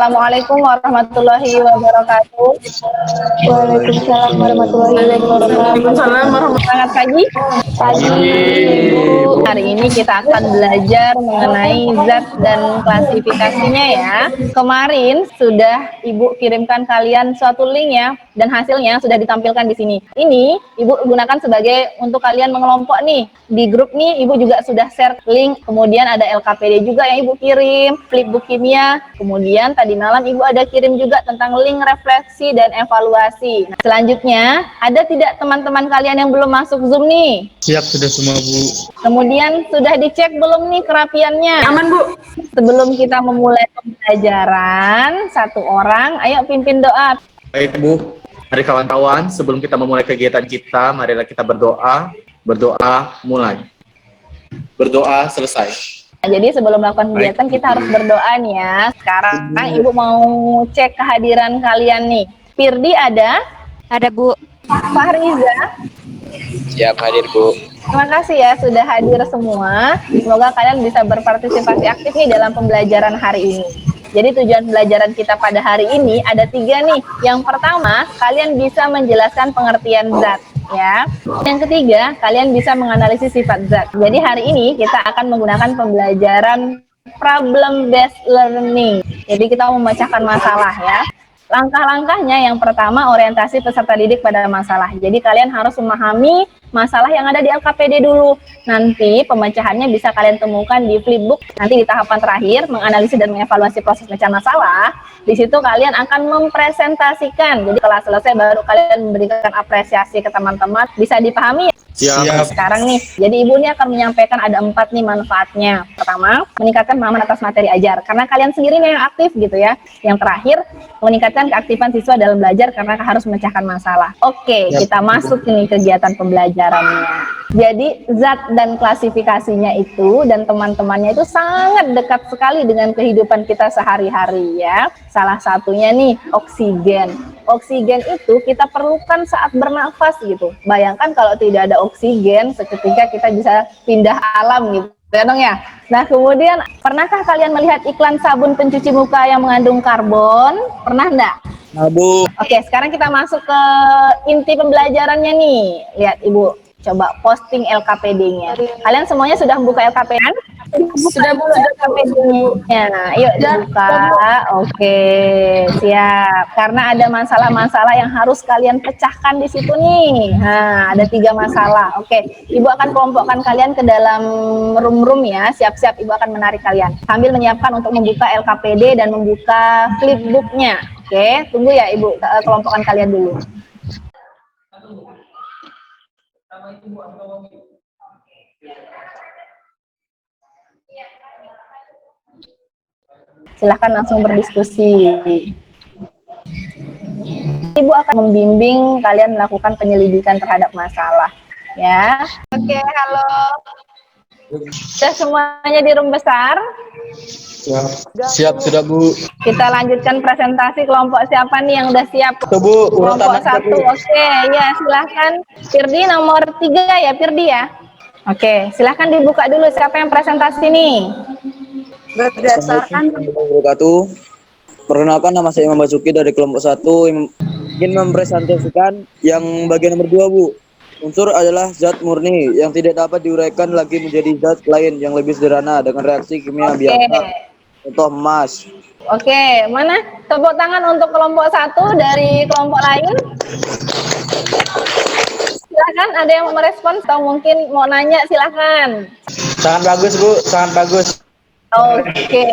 Assalamualaikum warahmatullahi wabarakatuh. Waalaikumsalam warahmatullahi wabarakatuh. Waalaikumsalam warahmatullahi Selamat pagi. Pagi, Ibu. Hari ini kita akan belajar mengenai zat dan klasifikasinya ya. Kemarin sudah Ibu kirimkan kalian suatu link ya, dan hasilnya sudah ditampilkan di sini. Ini Ibu gunakan sebagai untuk kalian mengelompok nih. Di grup nih Ibu juga sudah share link, kemudian ada LKPD juga yang Ibu kirim, flipbook kimia, kemudian tadi malam Ibu ada kirim juga tentang link refleksi dan evaluasi. Nah, selanjutnya, ada tidak teman-teman kalian yang belum masuk Zoom nih? Siap sudah semua, Bu. Kemudian sudah dicek belum nih kerapiannya? Aman, Bu. Sebelum kita memulai pembelajaran, satu orang, ayo pimpin doa. Baik, Bu. Mari kawan-kawan, sebelum kita memulai kegiatan kita, marilah kita berdoa. Berdoa mulai. Berdoa selesai. Nah, jadi sebelum melakukan kegiatan kita harus berdoa nih ya. Sekarang Ibu mau cek kehadiran kalian nih. Firdi ada? Ada, Bu. Fahriza? Siap hadir, Bu. Terima kasih ya sudah hadir semua. Semoga kalian bisa berpartisipasi aktif nih dalam pembelajaran hari ini. Jadi tujuan pembelajaran kita pada hari ini ada 3 nih. Yang pertama, kalian bisa menjelaskan pengertian zat ya. Yang ketiga, kalian bisa menganalisis sifat zat. Jadi hari ini kita akan menggunakan pembelajaran problem based learning. Jadi kita memecahkan masalah ya. Langkah-langkahnya yang pertama orientasi peserta didik pada masalah. Jadi kalian harus memahami masalah yang ada di LKPD dulu. Nanti pemecahannya bisa kalian temukan di flipbook. Nanti di tahapan terakhir menganalisis dan mengevaluasi proses pecahan masalah. Di situ kalian akan mempresentasikan. Jadi kelas selesai baru kalian memberikan apresiasi ke teman-teman. Bisa dipahami ya? Siap. Sekarang nih, jadi Ibu nih akan menyampaikan ada 4 nih manfaatnya. Pertama, meningkatkan pemahaman atas materi ajar karena kalian sendiri nih yang aktif gitu ya. Yang terakhir, meningkatkan keaktifan siswa dalam belajar karena harus memecahkan masalah. Oke, kita masuk nih kegiatan pembelajarannya. Jadi zat dan klasifikasinya itu dan teman-temannya itu sangat dekat sekali dengan kehidupan kita sehari-hari ya. Salah satunya nih oksigen. Oksigen itu kita perlukan saat bernafas gitu. Bayangkan kalau tidak ada oksigen, seketika kita bisa pindah alam gitu. Ya dong ya. Nah kemudian, pernahkah kalian melihat iklan sabun pencuci muka yang mengandung karbon? Pernah enggak? Nah, Bu. Oke, sekarang kita masuk ke inti pembelajarannya nih. Lihat Ibu, coba posting LKPD-nya. Kalian semuanya sudah membuka LKPD kan? Sudah Bu, LKPD-nya. Yuk dibuka. Oke, siap. Karena ada masalah-masalah yang harus kalian pecahkan di situ nih. Nah, ada 3 masalah. Oke, Ibu akan kelompokkan kalian ke dalam room-room ya. Siap-siap Ibu akan menarik kalian. Sambil menyiapkan untuk membuka LKPD dan membuka flipbook-nya. Oke, tunggu ya Ibu, kelompokkan kalian dulu. Silahkan langsung berdiskusi. Ibu akan membimbing kalian melakukan penyelidikan terhadap masalah. Ya, oke, halo. Sudah semuanya di room besar? Siap sudah, Bu. Kita lanjutkan presentasi kelompok siapa nih yang udah siap? Bu, Kelompok 1, oke, ya silahkan. Firdi nomor 3 ya, Firdi ya? Oke, silahkan dibuka dulu siapa yang presentasi nih? Berdasarkan Perkenalkan, nama saya Imam Basuki dari kelompok 1 yang ingin mempresentasikan yang bagian nomor 2, Bu. Unsur adalah zat murni yang tidak dapat diuraikan lagi menjadi zat lain yang lebih sederhana dengan reaksi kimia biasa. Contoh emas. Oke, mana tepuk tangan untuk kelompok 1 dari kelompok lain? Silahkan, ada yang mau merespon atau mungkin mau nanya, silahkan. Sangat bagus, Bu. Sangat bagus. Oke,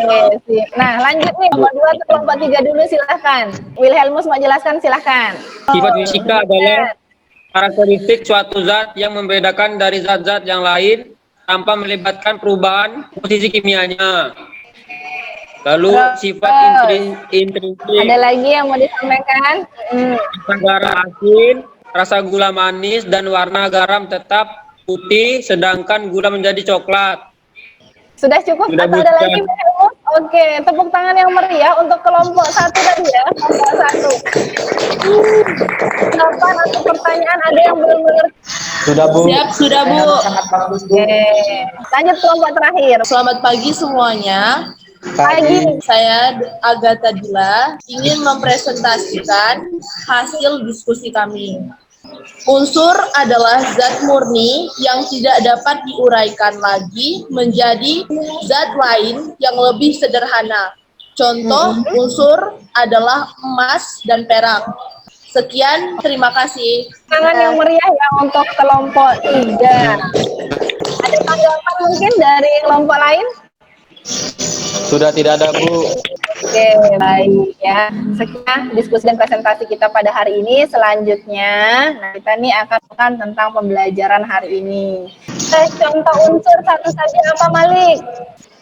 sip. Nah lanjut nih, nomor 2 ke kelompok 3 dulu, silahkan. Wilhelmus mau jelaskan, silahkan. Sifat fisika adalah karakteristik suatu zat yang membedakan dari zat-zat yang lain tanpa melibatkan perubahan posisi kimianya. Lalu sifat intrinsik. Ada lagi yang mau disampaikan? Rasa garam asin, rasa gula manis, dan warna garam tetap putih, sedangkan gula menjadi coklat. Sudah cukup Sudah, atau ada lagi? Oke, tepuk tangan yang meriah untuk kelompok 1 tadi ya, kelompok 1. Jawaban atau pertanyaan ada yang belum mengerti? Sudah, Bu. Siap, sudah, Bu. Oke, lanjut kelompok terakhir. Selamat pagi semuanya. Pagi. Saya Agatha Dila ingin mempresentasikan hasil diskusi kami. Unsur adalah zat murni yang tidak dapat diuraikan lagi menjadi zat lain yang lebih sederhana. Contoh unsur adalah emas dan perak. Sekian, terima kasih. Tangan yang meriah ya untuk kelompok 3. Ada tanggapan mungkin dari kelompok lain? Sudah tidak ada, Bu. Oke, baik ya. Sekian diskusi dan presentasi kita pada hari ini. Selanjutnya, nah kita nih akan tentang pembelajaran hari ini. Contoh unsur satu saja apa, Malik?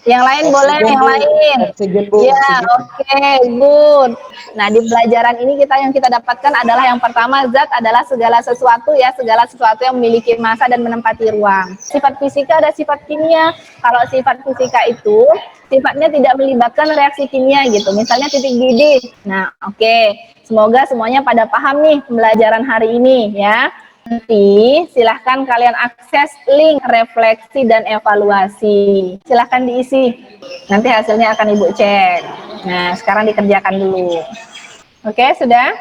Yang lain boleh, yang lain. Ya, oke, good. Nah, di pelajaran ini yang kita dapatkan adalah yang pertama, zat adalah segala sesuatu ya, segala sesuatu yang memiliki massa dan menempati ruang. Sifat fisika ada sifat kimia. Kalau sifat fisika itu sifatnya tidak melibatkan reaksi kimia gitu. Misalnya titik didih. Nah, oke. Semoga semuanya pada paham nih pembelajaran hari ini ya. Nanti silahkan kalian akses link refleksi dan evaluasi. Silahkan diisi. Nanti hasilnya akan Ibu cek. Nah, sekarang dikerjakan dulu. Oke, sudah?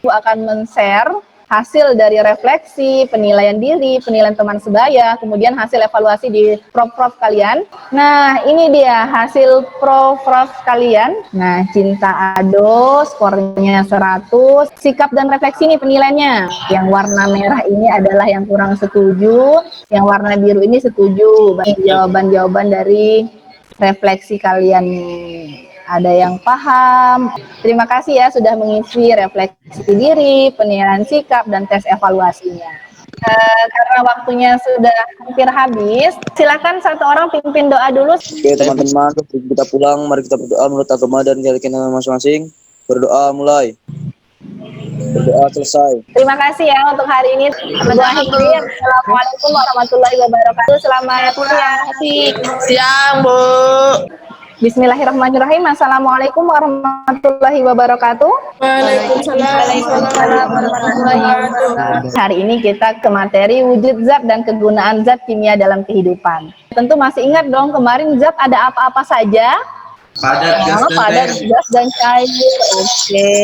Ibu akan men-share hasil dari refleksi, penilaian diri, penilaian teman sebaya, kemudian hasil evaluasi di prof-prof kalian. Nah, ini dia hasil prof-prof kalian. Nah, Cinta Ado skornya 100. Sikap dan refleksi ini penilaiannya. Yang warna merah ini adalah yang kurang setuju, yang warna biru ini setuju. Jawaban-jawaban dari refleksi kalian nih. Ada yang paham. Terima kasih ya sudah mengisi refleksi diri, penilaian sikap, dan tes evaluasinya. Karena waktunya sudah hampir habis, silakan satu orang pimpin doa dulu. Oke, teman-teman, kita pulang. Mari kita berdoa menurut agama dan keyakinan masing-masing. Berdoa mulai. Berdoa selesai. Terima kasih ya untuk hari ini. Assalamualaikum warahmatullahi wabarakatuh. Selamat Siang, Bu. Bismillahirrahmanirrahim. Assalamualaikum warahmatullahi wabarakatuh. Waalaikumsalam warahmatullahi wabarakatuh. Hari ini kita ke materi wujud zat dan kegunaan zat kimia dalam kehidupan. Tentu masih ingat dong kemarin zat ada apa-apa saja? Padat, gas, dan cair. Oke,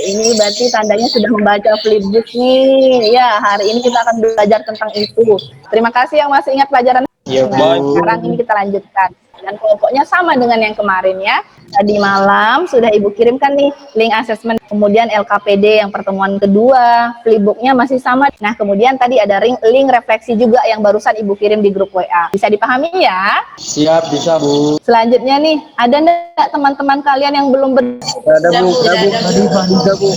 ini berarti tandanya sudah membaca flipbook nih. Ya, hari ini kita akan belajar tentang itu. Terima kasih yang masih ingat pelajaran. Nah, sekarang ini kita lanjutkan. Dan kelompoknya sama dengan yang kemarin ya. Tadi malam sudah Ibu kirimkan nih link asesmen, kemudian LKPD yang pertemuan kedua, flipbooknya masih sama. Nah, kemudian tadi ada link refleksi juga yang barusan Ibu kirim di grup WA. Bisa dipahami ya? Siap, bisa, Bu. Selanjutnya nih, ada enggak teman-teman kalian yang belum Ada, Bu. Ada, Bu.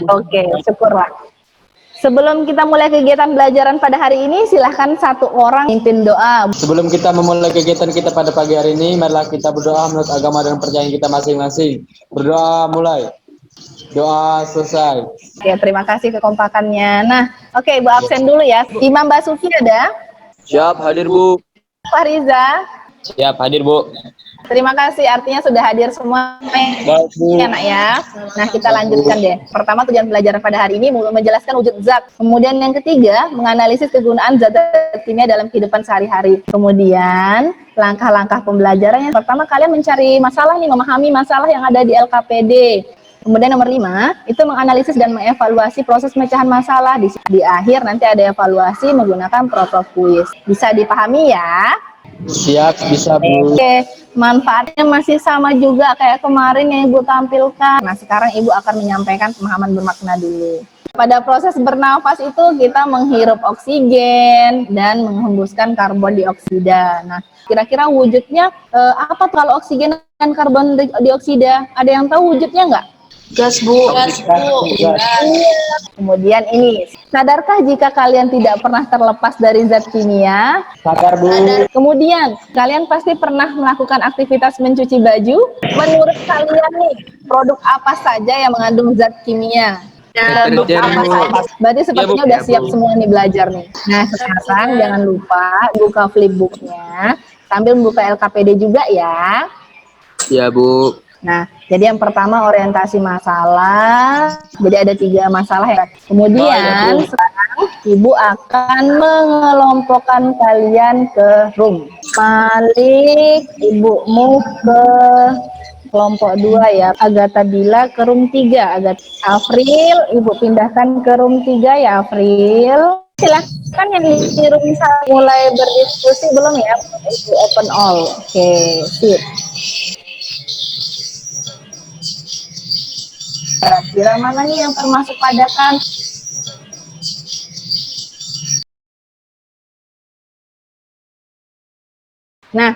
Oke, syukurlah. Sebelum kita mulai kegiatan pelajaran pada hari ini, silahkan satu orang pimpin doa. Sebelum kita memulai kegiatan kita pada pagi hari ini, marilah kita berdoa menurut agama dan percayaan kita masing-masing. Berdoa mulai. Doa selesai. Oke, terima kasih kekompakannya. Nah, oke, Ibu absen dulu ya. Imam Basuki ada? Siap, hadir, Bu. Fariza? Siap, hadir, Bu. Terima kasih, artinya sudah hadir semua ya, nak ya. Nah, kita lanjutkan deh. Pertama, tujuan pelajaran pada hari ini menjelaskan wujud zat. Kemudian yang ketiga, menganalisis kegunaan zat kimia dalam kehidupan sehari-hari. Kemudian, langkah-langkah pembelajarannya. Pertama, kalian mencari masalah nih, memahami masalah yang ada di LKPD. Kemudian nomor 5, itu menganalisis dan mengevaluasi proses pemecahan masalah. Di akhir nanti ada evaluasi menggunakan prof quiz. Bisa dipahami ya? Siap, bisa, Bu. Oke, manfaatnya masih sama juga kayak kemarin yang Ibu tampilkan. Nah, sekarang Ibu akan menyampaikan pemahaman bermakna dulu. Pada proses bernafas itu kita menghirup oksigen dan menghembuskan karbon dioksida. Nah, kira-kira wujudnya apa tuh kalau oksigen dan karbon dioksida? Ada yang tahu wujudnya nggak? Gas, Bu. Iya. Kemudian ini, sadarkah jika kalian tidak pernah terlepas dari zat kimia? Sadar, Bu. Kemudian, kalian pasti pernah melakukan aktivitas mencuci baju? Menurut kalian nih, produk apa saja yang mengandung zat kimia? Produk apa saja? Berarti sepertinya udah siap semua nih belajar nih. Nah, sekarang jangan lupa buka flipbooknya, sambil membuka LKPD juga ya. Ya, Bu. Nah, jadi yang pertama orientasi masalah. Jadi ada 3 masalah ya. Kemudian sekarang Ibu akan mengelompokkan kalian ke room. Malik, ibumu ke kelompok 2 ya. Agatha Bila ke room 3. Afril, ibu pindahkan ke room 3 ya Afril. Silahkan yang di room 1 mulai berdiskusi belum ya? Ibu open all. Oke, sip. Kira-kira mana nih yang termasuk padakan? Nah,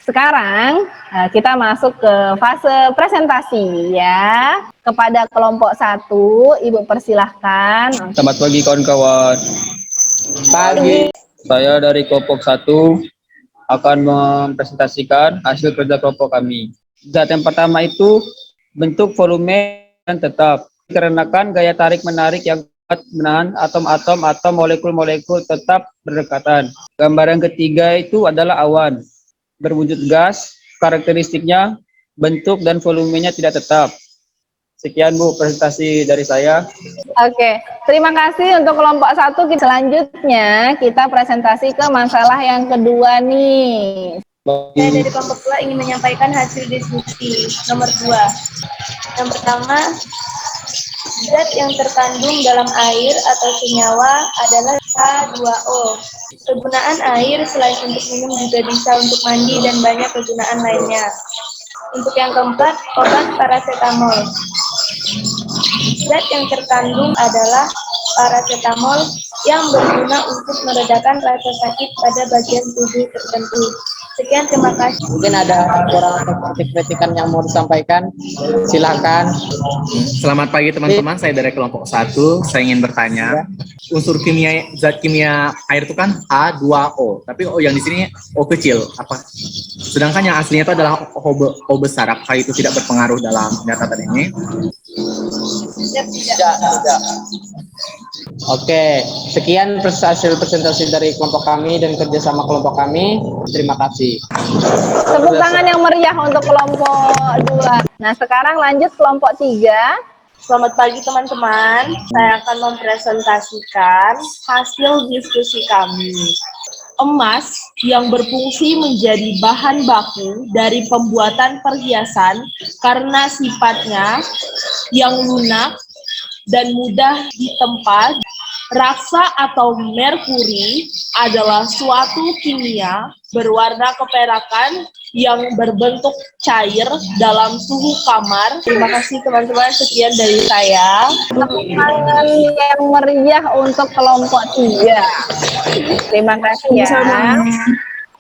sekarang kita masuk ke fase presentasi ya. Kepada kelompok 1, Ibu persilahkan. Selamat pagi kawan-kawan. Pagi. Saya dari kelompok 1 akan mempresentasikan hasil kerja kelompok kami. Zat yang pertama itu bentuk, volume, dan tetap. Dikarenakan gaya tarik-menarik yang kuat menahan atom-atom atau molekul-molekul tetap berdekatan. Gambaran ketiga itu adalah awan. Berwujud gas, karakteristiknya bentuk dan volumenya tidak tetap. Sekian Bu presentasi dari saya. Oke, terima kasih untuk kelompok 1. Selanjutnya kita presentasi ke masalah yang kedua nih. Saya dari kelompok 2 ingin menyampaikan hasil diskusi nomor 2. Yang pertama, zat yang terkandung dalam air atau senyawa adalah H2O. Kegunaan air selain untuk minum juga bisa untuk mandi dan banyak kegunaan lainnya. Untuk yang keempat, obat paracetamol. Zat yang terkandung adalah paracetamol yang berguna untuk meredakan rasa sakit pada bagian tubuh tertentu. Sekian, terima kasih. Mungkin ada kurang atau kritik-kritikan yang mau disampaikan, silakan. Selamat pagi teman-teman, saya dari kelompok 1. Saya ingin bertanya, unsur kimia, zat kimia air itu kan H2O, tapi O yang di sini O kecil. Apa? Sedangkan yang aslinya itu adalah O besar. Apakah itu tidak berpengaruh dalam nyatatan ini? Tidak. Oke, sekian hasil presentasi dari kelompok kami dan kerjasama kelompok kami. Terima kasih. Tepuk tangan yang meriah untuk kelompok 2. Nah, sekarang lanjut kelompok 3. Selamat pagi teman-teman, saya akan mempresentasikan hasil diskusi kami. Emas yang berfungsi menjadi bahan baku dari pembuatan perhiasan karena sifatnya yang lunak dan mudah ditempa. Raksa atau merkuri adalah suatu kimia berwarna keperakan yang berbentuk cair dalam suhu kamar. Terima kasih teman-teman, sekian dari saya. Tepuk tangan yang meriah untuk kelompok 3. Terima kasih ya.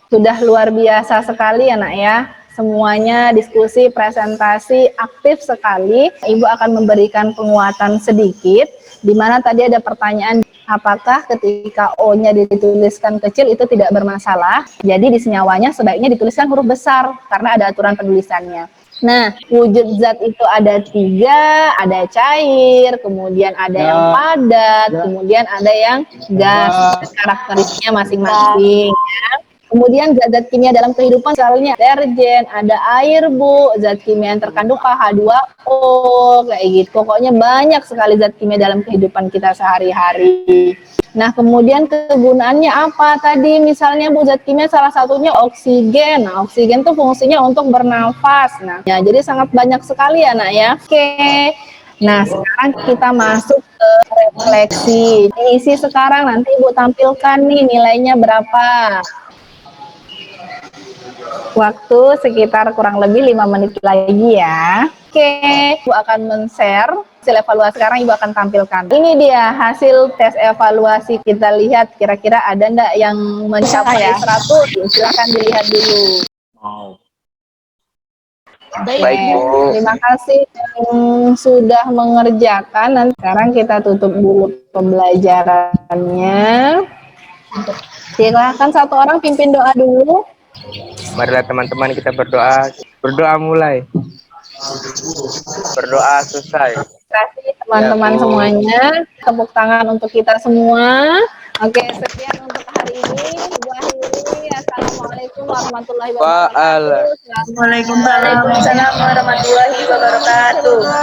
Sudah luar biasa sekali ya nak ya. Semuanya diskusi, presentasi aktif sekali. Ibu akan memberikan penguatan sedikit, di mana tadi ada pertanyaan, apakah ketika O-nya dituliskan kecil itu tidak bermasalah? Jadi di senyawanya sebaiknya dituliskan huruf besar, karena ada aturan penulisannya. Nah, wujud zat itu ada 3, ada cair, kemudian ada yang padat, kemudian ada yang gas, karakteristiknya masing-masing ya. Kemudian zat-zat kimia dalam kehidupan misalnya deterjen, ada air Bu, zat kimia yang terkandung H2O, kayak gitu. Pokoknya banyak sekali zat kimia dalam kehidupan kita sehari-hari. Nah, kemudian kegunaannya apa tadi? Misalnya Bu, zat kimia salah satunya oksigen. Nah, oksigen tuh fungsinya untuk bernafas. Nah, ya, jadi sangat banyak sekali ya nak ya. Oke. Nah, sekarang kita masuk ke refleksi. Diisi sekarang, nanti Ibu tampilkan nih nilainya berapa. Waktu sekitar kurang lebih 5 menit lagi ya. Oke, Ibu akan men-share hasil evaluasi. Sekarang Ibu akan tampilkan. Ini dia hasil tes evaluasi. Kita lihat kira-kira ada enggak yang mencapai 100. Silahkan dilihat dulu. Baik, Bu. Terima kasih yang sudah mengerjakan. Dan sekarang kita tutup dulu pembelajarannya. Silahkan satu orang pimpin doa dulu. Marilah teman-teman kita berdoa. Berdoa mulai. Berdoa selesai. Terima kasih teman-teman semuanya. Tepuk tangan untuk kita semua. Oke, sekian untuk hari ini. Ibu akhiri. Assalamualaikum warahmatullahi wabarakatuh. Waalaikumsalam warahmatullahi wabarakatuh.